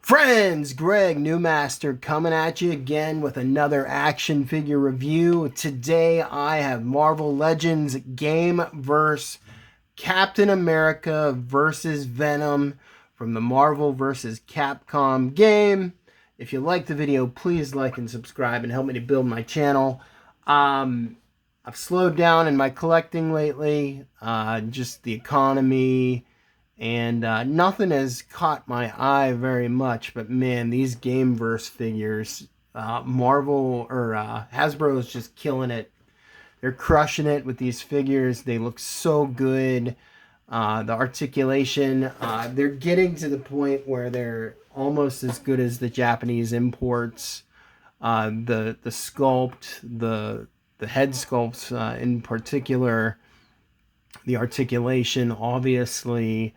Friends, Greg Newmaster coming at you again with another action figure review. Today I have Marvel Legends Gamerverse Captain America versus Venom from the Marvel vs. Capcom game. If you like the video, please like and subscribe and help me to build my channel. I've slowed down in my collecting lately, just the economy. And nothing has caught my eye very much, but man, these Gameverse figures, Marvel or Hasbro is just killing it. They're crushing it with these figures. They look so good. The articulation, they're getting to the point where they're almost as good as the Japanese imports. The sculpt, the head sculpts in particular, the articulation, obviously.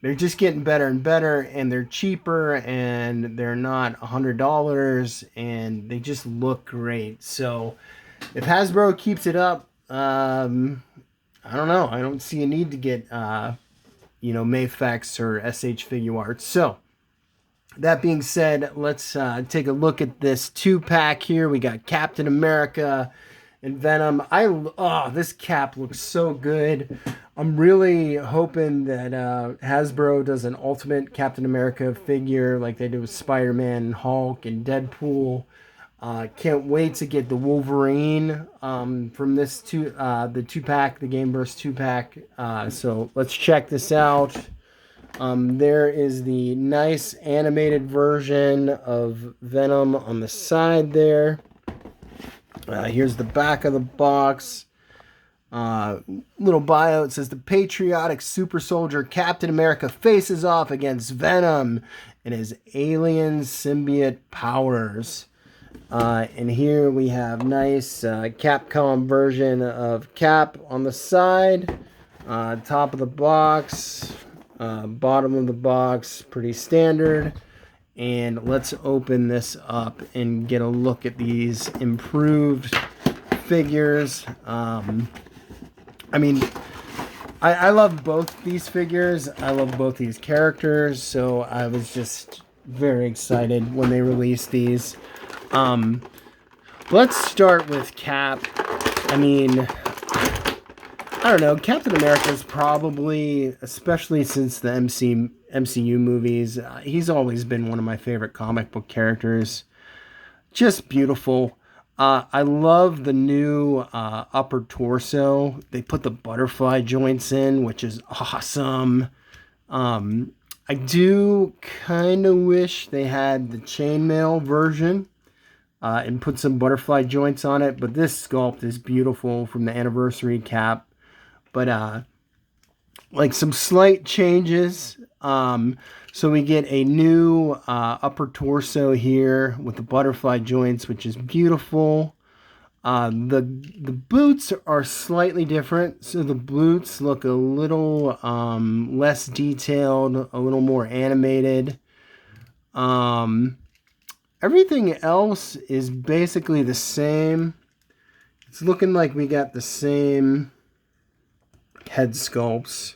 They're just getting better and better, and they're cheaper, and they're not $100, and they just look great. So if Hasbro keeps it up, I don't know. I don't see a need to get, Mayfex or SH Figuarts. So that being said, let's take a look at this 2-pack here. We got Captain America and Venom. This cap looks so good. I'm really hoping that Hasbro does an Ultimate Captain America figure like they did with Spider-Man, Hulk, and Deadpool. Can't wait to get the Wolverine from this the 2-pack, the Gameverse 2-pack. So let's check this out. There is the nice animated version of Venom on the side there. Here's the back of the box. Little bio. It says the patriotic super soldier Captain America faces off against Venom and his alien symbiote powers. And here we have nice Capcom version of Cap on the side. Top of the box. Bottom of the box. Pretty standard. And let's open this up and get a look at these improved figures. I love both these figures. I love both these characters. So I was just very excited when they released these. Let's start with Cap. I don't know. Captain America is probably, especially since the MCU movies, he's always been one of my favorite comic book characters. Just beautiful. I love the new upper torso. They put the butterfly joints in, which is awesome. I do kind of wish they had the chainmail version and put some butterfly joints on it, but this sculpt is beautiful from the anniversary Cap. But like some slight changes. So we get a new upper torso here with the butterfly joints, which is beautiful. The boots are slightly different. So the boots look a little less detailed, a little more animated. Everything else is basically the same. It's looking like we got the same head sculpts.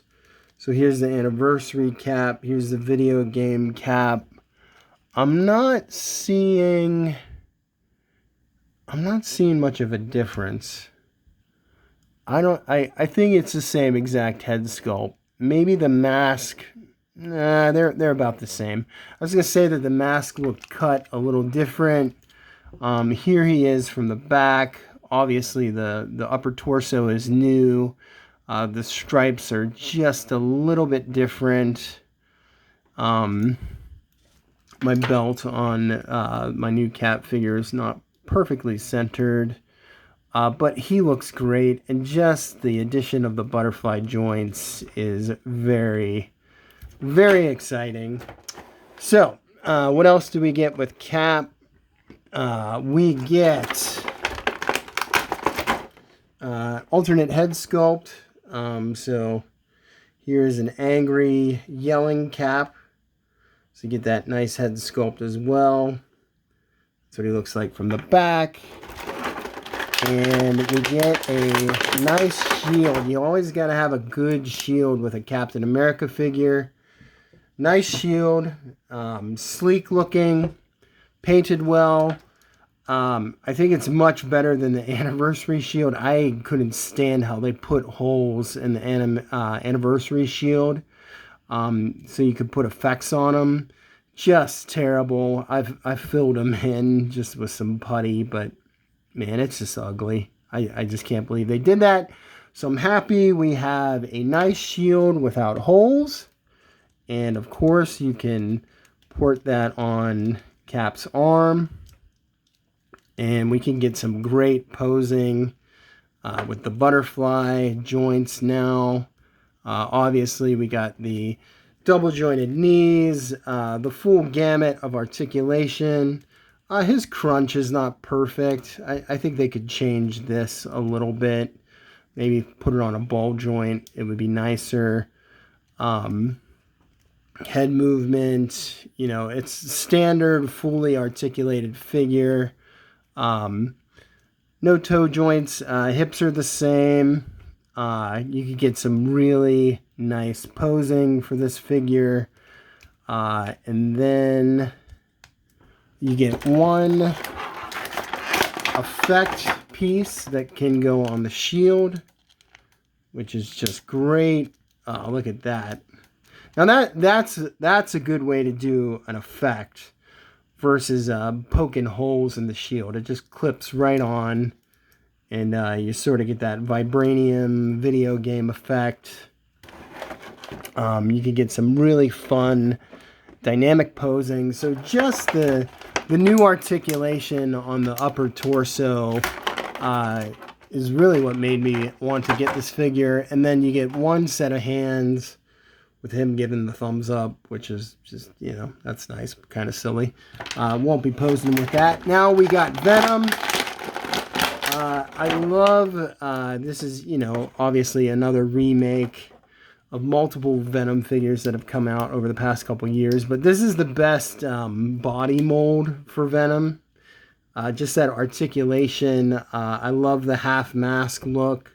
So here's the anniversary Cap. Here's the video game Cap. I'm not seeing much of a difference. I think it's the same exact head sculpt. Maybe the mask, they're about the same. I was gonna say that the mask looked cut a little different. Here he is from the back. Obviously the upper torso is new. The stripes are just a little bit different. My belt on my new Cap figure is not perfectly centered. But he looks great. And just the addition of the butterfly joints is very, very exciting. So, what else do we get with Cap? We get alternate head sculpt. So here's an angry yelling Cap. So you get that nice head sculpt as well. That's what he looks like from the back. And we get a nice shield. You always got to have a good shield with a Captain America figure. Nice shield, sleek looking, painted well. I think it's much better than the Anniversary Shield. I couldn't stand how they put holes in the Anniversary Shield, so you could put effects on them. Just terrible. I've filled them in just with some putty, but man, it's just ugly. I just can't believe they did that. So I'm happy we have a nice shield without holes. And of course, you can port that on Cap's arm. And we can get some great posing with the butterfly joints now. Obviously, we got the double jointed knees, the full gamut of articulation. His crunch is not perfect. I think they could change this a little bit. Maybe put it on a ball joint. It would be nicer. Head movement, you know, it's standard, fully articulated figure. No toe joints. Hips are the same. You could get some really nice posing for this figure. And then you get one effect piece that can go on the shield, which is just great. Look at that. Now that's a good way to do an effect versus poking holes in the shield. It just clips right on, and you sort of get that vibranium video game effect. You can get some really fun dynamic posing. So just the new articulation on the upper torso is really what made me want to get this figure. And then you get one set of hands with him giving the thumbs up, which is just, you know, that's nice, kind of silly. Won't be posing with that. Now we got Venom. I love, this is, you know, obviously another remake of multiple Venom figures that have come out over the past couple years, but this is the best body mold for Venom. Just that articulation. I love the half mask look.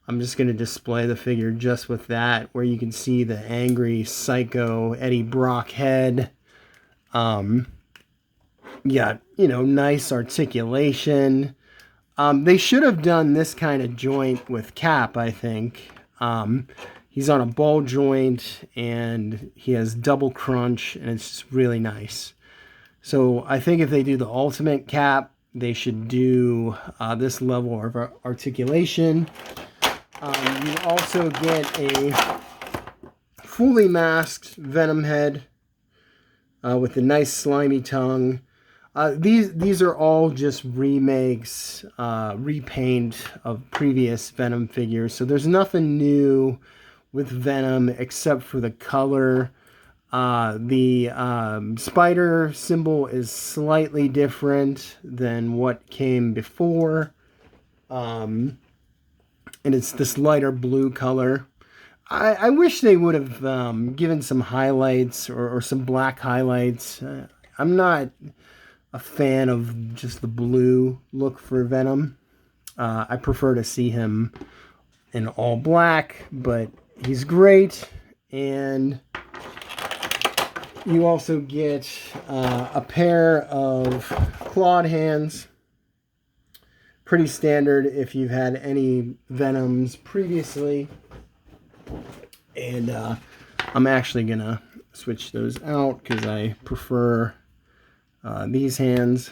I'm just going to display the figure just with that, where you can see the angry psycho Eddie Brock head. Yeah, you know, nice articulation. They should have done this kind of joint with Cap, I think. He's on a ball joint, and he has double crunch, and it's just really nice. So I think if they do the Ultimate Cap, they should do this level of articulation. You also get a fully masked Venom head with a nice slimy tongue. These are all just remakes, repaint of previous Venom figures. So there's nothing new with Venom except for the color. The spider symbol is slightly different than what came before. And it's this lighter blue color. I wish they would have given some highlights or some black highlights. I'm not a fan of just the blue look for Venom. I prefer to see him in all black, but he's great. And you also get a pair of clawed hands. Pretty standard if you've had any Venoms previously. And I'm actually going to switch those out because I prefer these hands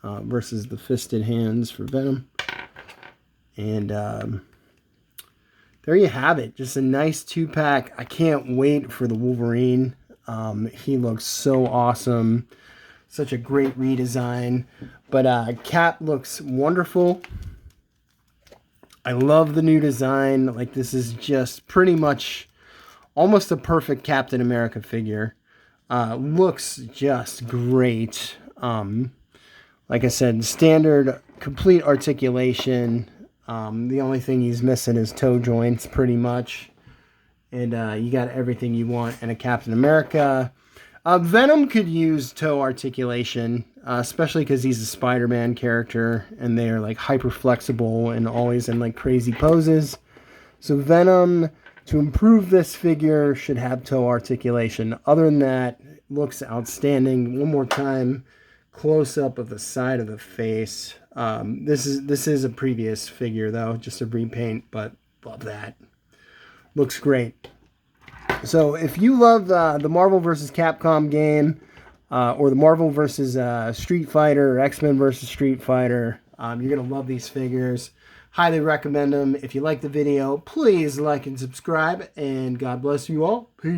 versus the fisted hands for Venom. And there you have it. Just a nice 2-pack. I can't wait for the Wolverine. He looks so awesome. Such a great redesign. But Cap looks wonderful. I love the new design. Like, this is just pretty much almost a perfect Captain America figure. Looks just great. Like I said, standard, complete articulation. The only thing he's missing is toe joints, pretty much. And you got everything you want in a Captain America. Venom could use toe articulation, especially because he's a Spider-Man character, and they're like hyper flexible and always in like crazy poses. So Venom To improve this figure, should have toe articulation. Other than that, looks outstanding. One more time, close up of the side of the face. This is a previous figure though, just a repaint, but love that. Looks great. So if you love the Marvel vs. Capcom game, or the Marvel vs. Street Fighter, or X-Men vs. Street Fighter, you're going to love these figures. Highly recommend them. If you like the video, please like and subscribe, and God bless you all. Peace.